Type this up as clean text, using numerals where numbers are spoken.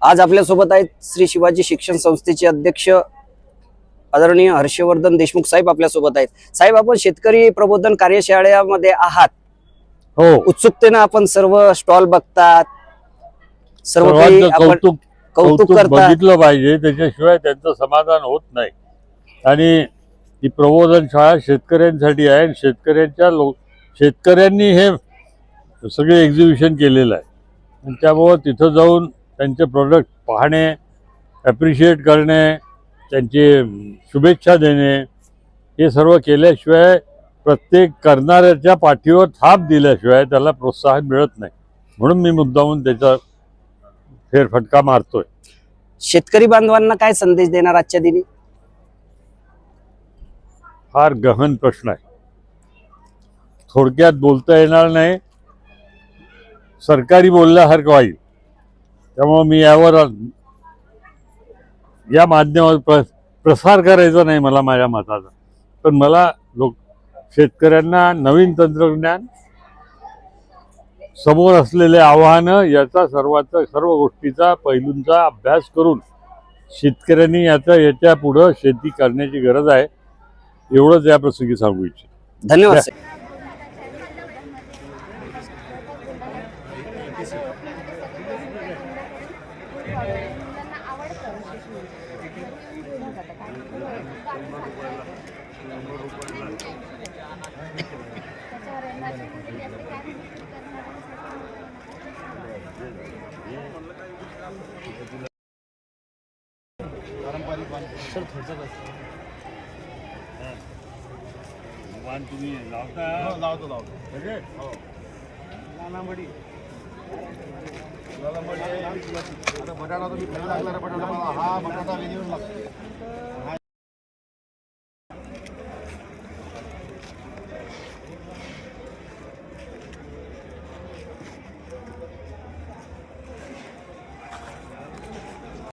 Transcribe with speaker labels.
Speaker 1: आज आपल्यासोबत आहेत श्री शिवाजी शिक्षण संस्थेचे अध्यक्ष आदरणीय हर्षवर्धन देशमुख साहेब आपल्यासोबत आहेत। साहेब, आपण शेतकरी प्रबोधन कार्यशाळेमध्ये आहात।
Speaker 2: हो,
Speaker 1: उत्सुकतेने आपण सर्व स्टॉल बघतात, सर्व काही आपण कौतुक करतात।
Speaker 2: बघितलं पाहिजे, त्याच्याशिवाय त्यांचं समाधान होत नाही। आणि ही प्रबोधन शाळा शेतकऱ्यांसाठी आहे। शेतकऱ्यांनी हे सगळे एक्झिबिशन केलेलं आहे आणि त्यामुळं तिथं जाऊन त्यांचे प्रोडक्ट पाहणे, ॲप्रिशिएट करणे, त्यांची शुभेच्छा देणे, हे सर्व केल्याशिवाय, प्रत्येक करणाऱ्याच्या पाठीवर थाप दिल्याशिवाय त्याला प्रोत्साहन मिळत नाही। म्हणून मी मुद्दामून त्याचा फेरफटका मारतोय।
Speaker 1: शेतकरी बांधवांना काय संदेश देणार आजच्या दिनी?
Speaker 2: फार गहन प्रश्न आहे, थोडक्यात बोलता येणार नाही, सरकारी बोलल्यासारखं होईल। त्यामुळे मी या माध्यमावर प्रसार करायचा नाही मला माझ्या मताचा, पण मला शेतकऱ्यांना नवीन तंत्रज्ञान, समोर असलेले आव्हानं, याचा सर्व गोष्टीचा पैलूंचा अभ्यास करून शेतकऱ्यांनी याच्या पुढं शेती करण्याची गरज आहे, एवढंच या प्रसंगी सांगू इच्छितो।
Speaker 1: धन्यवाद।
Speaker 2: तुम्ही लावता?
Speaker 3: लावतो बटाटा तुम्ही खाली लागणार, बटाटा हा बटाटा वेगळा लागतो।